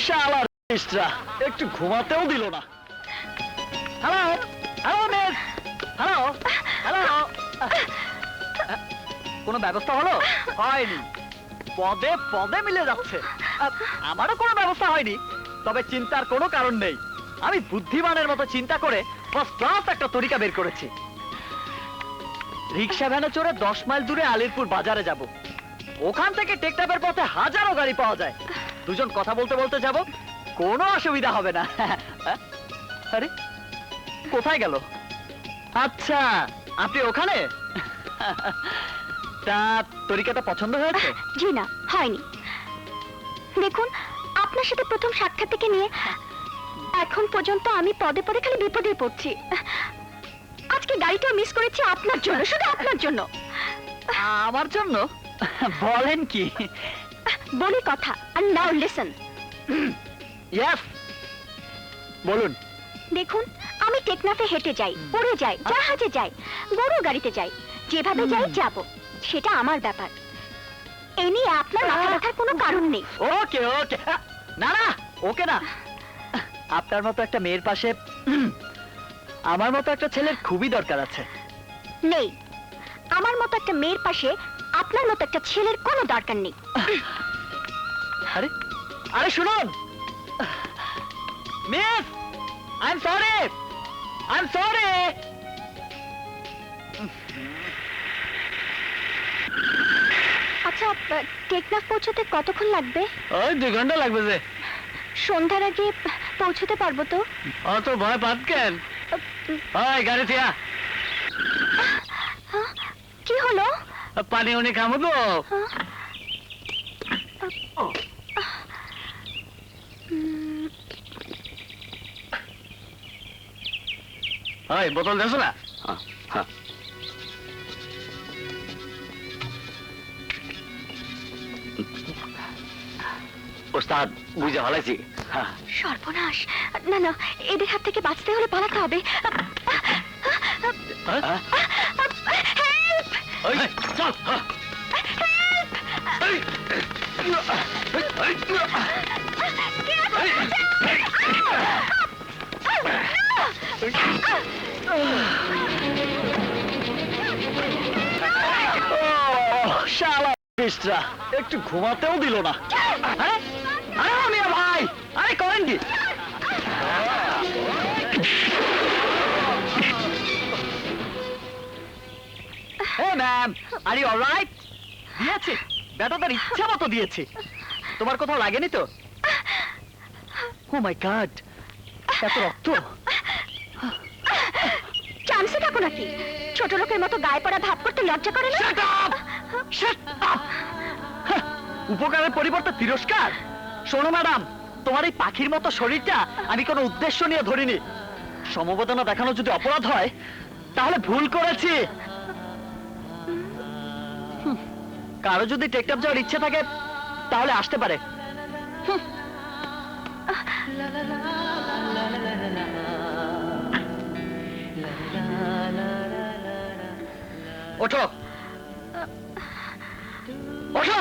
শালা রেজিস্ট্রা একটু ঘুমাতেও দিল না। Hello hello miss, hello hello. কোনো ব্যবস্থা হলো? হয়নি, পদে পদে মিলে যাচ্ছে। আমারও কোনো ব্যবস্থা হয়নি, তবে চিন্তার কোনো কারণ নেই। আমি বুদ্ধিমানের মতো চিন্তা করে ফার্স্ট ক্লাস একটা তরিকা বের করেছি। রিক্সা ভ্যানে চড়ে 10 মাইল দূরে আলিরপুর বাজারে যাব। ওখান থেকে টেকনাফের পথে হাজারো গাড়ি পাওয়া যায়। দুজন কথা বলতে বলতে যাব, কোনো অসুবিধা হবে না। আরে কোথায় গেল? আচ্ছা আপনি ওখানে? তা তরিকাটা পছন্দ হয়েছে? জি না, হয়নি। দেখুন, আপনার সাথে প্রথম সাক্ষাৎ থেকে নিয়ে এখন পর্যন্ত আমি পদে পদে খালি বিপদে পড়ছি। আজকে গাড়িটা মিস করেছি আপনার জন্য, শুধু আপনার জন্য। আমার জন্য? বলেন কি? বলি কথা, আর নাও লিসেন। ইয়েস, বলুন। দেখুন, আমি টেকনাফে হেঁটে যাই, উড়ে যাই, জাহাজে যাই, বড় গাড়িতে যাই, যেভাবে যাই যাব, সেটা আমার ব্যাপার। এ নিয়ে আপনার মাথা ব্যথার কোনো কারণ নেই। ওকে ওকে, না না ওকে না। আপনার মতো একটা মেয়ের পাশে আমার মতো একটা ছেলের খুবই দরকার আছে। নেই, আমার মতো একটা মেয়ের পাশে আপনার মতো একটা ছেলের কোনো দরকার নেই। আরে আরে শুনুন miss, I am sorry, I am sorry. আচ্ছা, টেকনাফ পৌঁছতে কতক্ষণ লাগবে? ওই 2 ঘন্টা লাগবে। যে সন্ধ্যার আগে পৌঁছতে পারবো তো? অত ভয় পাত কেন? ওই গাড়ি থিয়া। কি হলো? পানি উনি খামো তো। ওই বোতল দেছো না? ওস্তাদ বুঝে ভালাইছি। সর্বনাশ! না না, এদের হাত থেকে বাঁচতে হলে পালাতে হবে। চল। শালা রেজিস্ট্রা একটু ঘুমাতেও দিল না। আরে মিয়া ভাই, আরে করেন কি? Hey ma'am, are you all right? দিয়েছি, বেটা তার ইচ্ছা মতো দিয়েছি। তোমার কোথাও লাগেনি তো? Oh my God, এত রক্ত! চান্সে থাকো নাকি? ছোট লোকের মতো গায়ে পড়া ভাব করতে লজ্জা করে না? Shut up! Shut up! উপকারের পরিবর্তে তিরস্কার? শোনো ম্যাডাম, তোমার এই পাখির মতো শরীরটা আমি কোনো উদ্দেশ্য নিয়ে ধরিনি। সমবেদনা দেখানো যদি অপরাধ হয়, তাহলে ভুল করেছি। কারো যদি টেকটাপ যাওয়ার ইচ্ছে থাকে তাহলে আসতে পারে। ওঠো ওঠো।